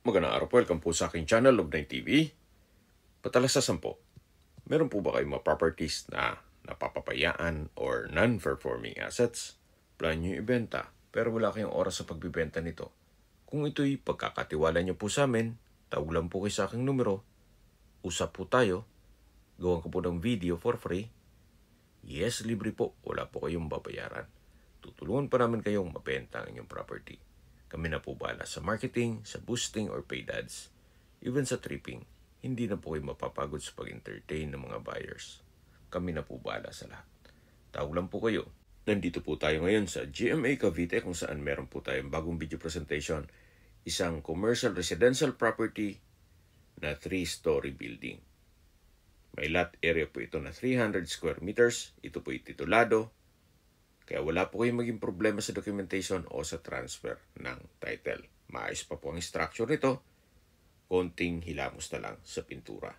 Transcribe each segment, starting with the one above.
Magandang araw po, welcome po sa aking channel, Love9 TV. Patalasasan po, meron po ba kayong mga properties na napapapayaan or non-performing assets? Plan nyo ibenta, pero wala kayong oras sa pagbibenta nito. Kung ito'y pagkakatiwala nyo po sa amin, tawag lang po kayo sa aking numero, usap po tayo, gawan ko po ng video for free. Yes, libre po, wala po kayong babayaran. Tutulungan pa namin kayong mabenta ang inyong property. Kami na po bahala sa marketing, sa boosting or paid ads, even sa tripping. Hindi na po kayo mapapagod sa pag-entertain ng mga buyers. Kami na po bahala sa lahat. Tawag lang po kayo. Nandito po tayo ngayon sa GMA Cavite kung saan meron po tayong bagong video presentation. Isang commercial residential property na 3-story building. May lot area po ito na 300 square meters. Ito po titulado. Kaya wala po kayong maging problema sa documentation o sa transfer ng title. Maayos pa po ang structure nito. Konting hilamos na lang sa pintura.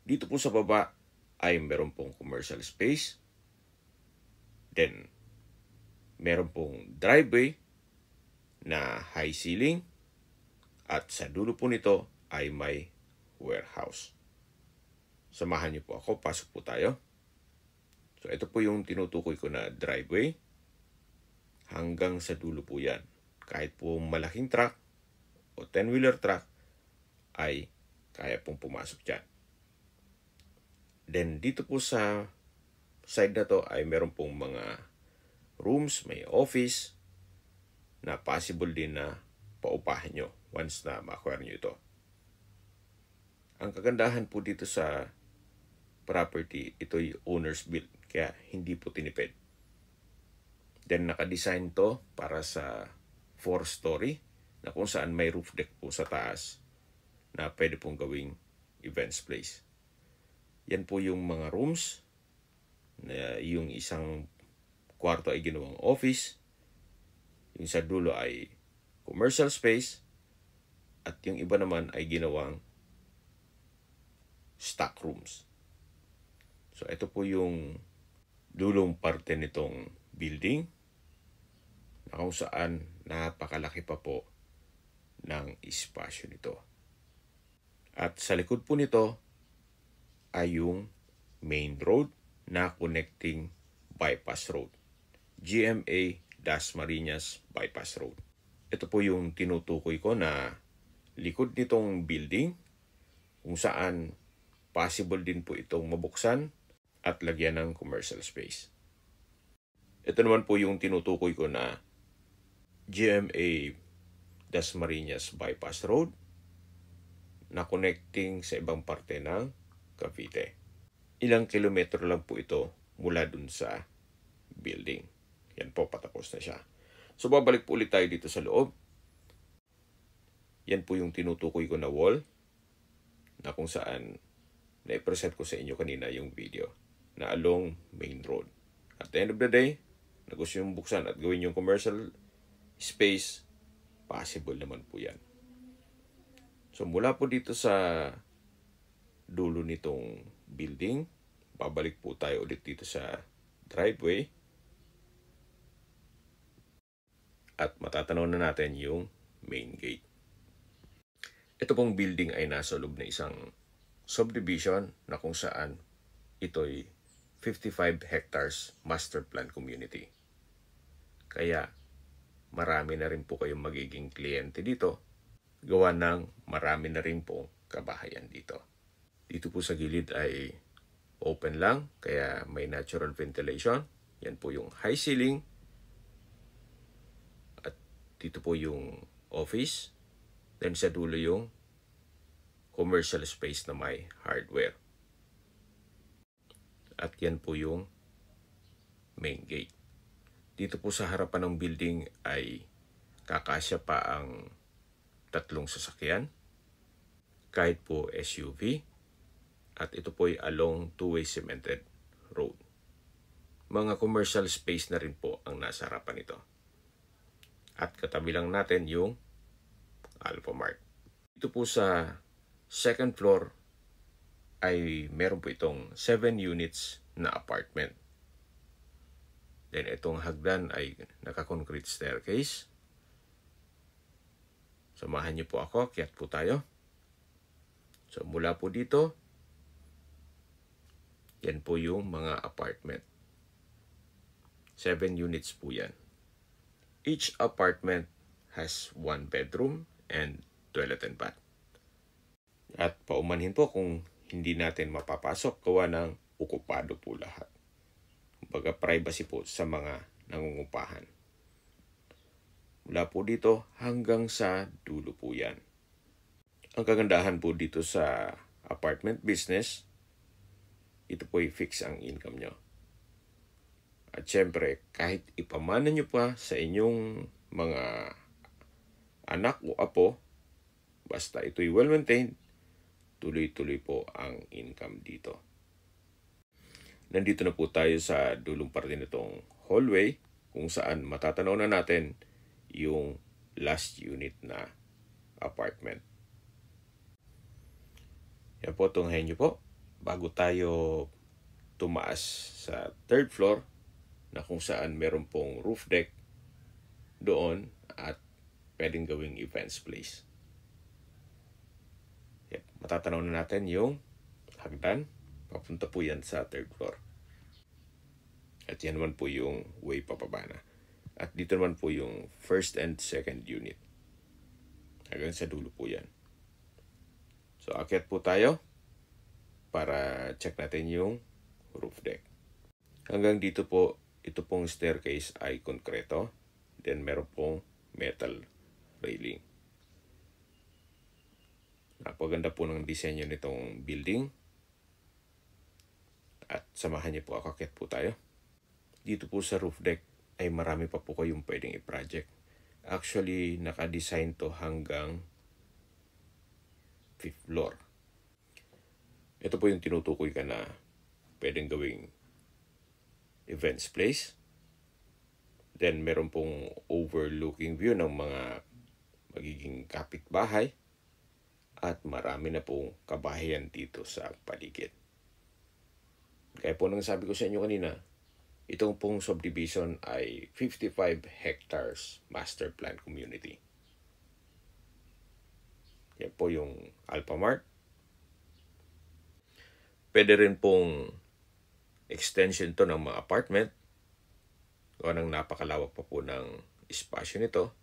Dito po sa baba ay meron pong commercial space. Then, meron pong driveway na high ceiling. At sa dulo po nito ay may warehouse. Samahan niyo po ako. Pasok po tayo. So, ito po yung tinutukoy ko na driveway. Hanggang sa dulo po yan. Kahit po malaking truck o 10-wheeler truck ay kaya pong pumasok dyan. Then dito po sa side na to ay meron pong mga rooms, may office na possible din na paupahan nyo once na ma-acquire nyo ito. Ang kagandahan po dito sa property, ito'y owner's built kaya hindi po tinipid. Then naka-design to para sa 4-story na kung saan may roof deck po sa taas na pwede pong gawing events place. Yan po yung mga rooms na yung isang kwarto ay ginawang office, yung sa dulo ay commercial space, at yung iba naman ay ginawang stock rooms. So ito po yung dulong parte nitong building na kung saan napakalaki pa po ng espasyo nito. At sa likod po nito ay yung main road na connecting bypass road. GMA Dasmariñas Bypass Road. Ito po yung tinutukoy ko na likod nitong building kung saan possible din po itong mabuksan at lagyan ng commercial space. Ito naman po yung tinutukoy ko na GMA Dasmariñas Bypass Road na connecting sa ibang parte ng Cavite. Ilang kilometro lang po ito mula dun sa building. Yan po, patapos na siya. So babalik po ulit tayo dito sa loob. Yan po yung tinutukoy ko na wall na kung saan na-present ko sa inyo kanina yung video na along main road. At the end of the day, na gusto yung buksan at gawin yung commercial space, possible naman po yan. So mula po dito sa dulo nitong building, babalik po tayo ulit dito sa driveway. At matatanaw na natin yung main gate. Ito pong building ay nasa loob na isang subdivision na kung saan ito'y 55 hectares master plan community. Kaya marami na rin po kayong magiging kliyente dito. Gawa ng marami na rin po kabahayan dito. Dito po sa gilid ay open lang, kaya may natural ventilation. Yan po yung high ceiling. At dito po yung office. Then sa dulo yung commercial space na may hardware. At yan po yung main gate. Dito po sa harapan ng building ay kakasya pa ang 3 sasakyan. Kahit po SUV. At ito po ay along 2-way cemented road. Mga commercial space na rin po ang nasa harapan nito. At katabi lang natin yung Alphamart. Dito po sa second floor ay meron po itong 7 units na apartment. Then itong hagdan ay naka-concrete staircase. Samahan niyo po ako, akyat po tayo. So mula po dito, yan po yung mga apartment. 7 units po yan. Each apartment has 1 bedroom and toilet and bath. At paumanhin po kung hindi natin mapapasok, gawa ng okupado po lahat. Kumbaga privacy po sa mga nangungupahan. Mula po dito hanggang sa dulo po yan. Ang kagandahan po dito sa apartment business, ito po i-fix ang income nyo. At syempre, kahit ipamana nyo pa sa inyong mga anak o apo, basta ito'y well-maintained, tuloy-tuloy po ang income dito. Nandito na po tayo sa dulong parte nitong hallway kung saan matatanaw na natin yung last unit na apartment. Yan po, tunghayin nyo po. Bago tayo tumaas sa 3rd floor na kung saan meron pong roof deck doon at pwedeng gawing events place. Matatanaw na natin yung hagdan. Papunta po yan sa 3rd floor. At yan naman po yung way papaba na. At dito naman po yung 1st and 2nd unit. Hanggang sa dulo po yan. So, akyat po tayo para check natin yung roof deck. Hanggang dito po, ito pong staircase ay konkreto. Then, meron pong metal railing. Napaganda po ng disenyo nitong building. At samahan niyo po ako, akyat po tayo. Dito po sa roof deck ay marami pa po kayong pwedeng i-project. Actually, naka-design to hanggang 5th floor. Ito po yung tinutukoy ka na pwedeng gawing events place. Then, meron pong overlooking view ng mga magiging kapitbahay. At marami na pong kabahayan dito sa paligid. Kaya po nang sabi ko sa inyo kanina, itong pong subdivision ay 55 hectares master plan community. Yan po yung Alphamart. Pwede rin pong extension to ng mga apartment. O nang napakalawak pa po ng espasyo nito.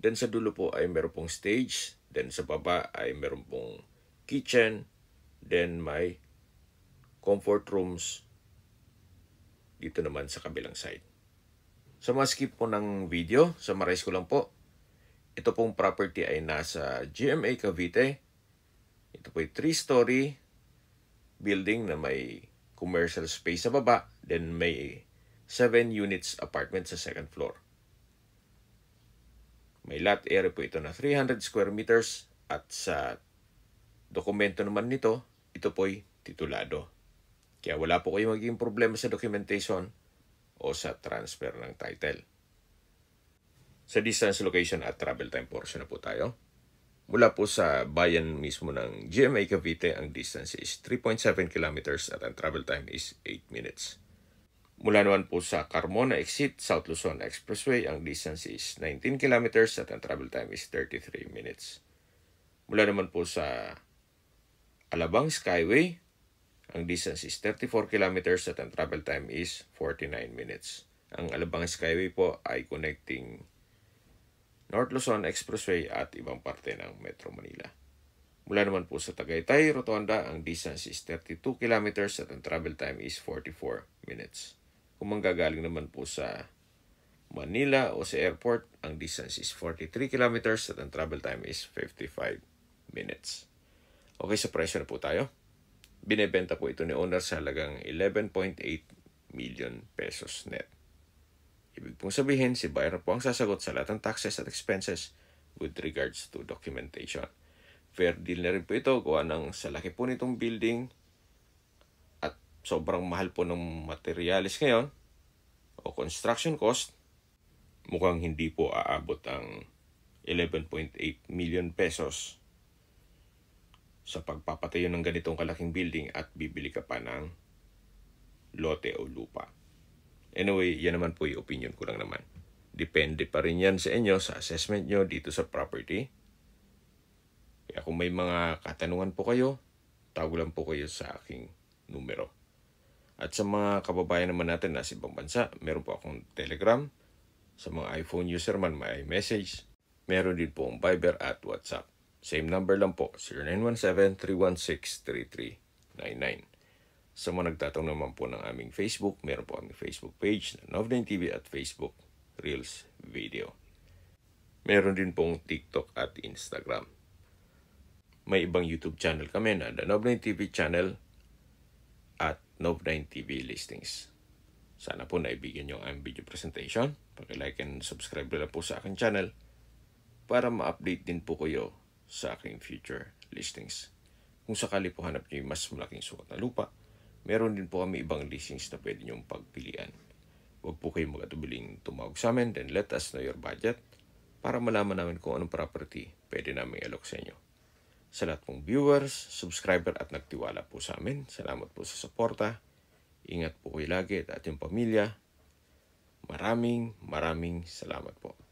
Then sa dulo po ay meron pong stage. Then sa baba ay meron pong kitchen. Then may comfort rooms dito naman sa kabilang side. So skip po ng video, summarize ko lang po. Ito pong property ay nasa GMA Cavite. Ito po ay 3-story building na may commercial space sa baba. Then may 7 units apartment sa 2nd floor. May lot area po ito na 300 square meters at sa dokumento naman nito, ito po'y titulado. Kaya wala po kayong magiging problema sa documentation o sa transfer ng title. Sa distance, location at travel time portion na po tayo. Mula po sa bayan mismo ng GMA Cavite, ang distance is 3.7 kilometers at ang travel time is 8 minutes. Mula naman po sa Carmona Exit, South Luzon Expressway, ang distance is 19 kilometers at ang travel time is 33 minutes. Mula naman po sa Alabang Skyway, ang distance is 34 kilometers at ang travel time is 49 minutes. Ang Alabang Skyway po ay connecting North Luzon Expressway at ibang parte ng Metro Manila. Mula naman po sa Tagaytay, Rotonda, ang distance is 32 kilometers at ang travel time is 44 minutes. Kung manggagaling naman po sa Manila o sa airport, ang distance is 43 kilometers at ang travel time is 55 minutes. Okay, sa presyo na po tayo. Binebenta po ito ni owner sa halagang 11.8 million pesos net. Ibig pong sabihin, si buyer po ang sasagot sa lahat ng taxes at expenses with regards to documentation. Fair deal na rin po ito, gawa ng sa laki po nitong building at sobrang mahal po ng materialis ngayon o construction cost, mukhang hindi po aabot ang 11.8 million pesos sa pagpapatayo ng ganitong kalaking building at bibili ka pa ng lote o lupa. Anyway, yan naman po yung opinion ko lang naman. Depende pa rin yan sa inyo, sa assessment nyo dito sa property. Kaya kung may mga katanungan po kayo, tawag lang po kayo sa aking numero. At sa mga kababayan naman natin na sa ibang bansa, meron po akong Telegram. Sa mga iPhone user man, may iMessage. Meron din po ang Viber at WhatsApp. Same number lang po, 0917-316-3399. Sa mga nagtatanong naman po ng aming Facebook, meron po aming Facebook page na Nov9 TV at Facebook Reels Video. Meron din pong TikTok at Instagram. May ibang YouTube channel kami na The Nov9 TV channel at Nov9 TV Listings. Sana po naibigyan nyo ang video presentation. Pag-like and subscribe na po sa aking channel para ma-update din po kayo sa aking future listings. Kung sakali po hanap nyo yung mas malaking sukat na lupa, meron din po kami ibang listings na pwede nyong pagpilian. Huwag po kayong mag-atubiling tumawag sa amin, then let us know your budget para malaman namin kung anong property pwede namin i-alok sa inyo. Sa lahat pong viewers, subscriber at nagtiwala po sa amin, salamat po sa suporta. Ingat po kayo lagi at ating pamilya. Maraming salamat po.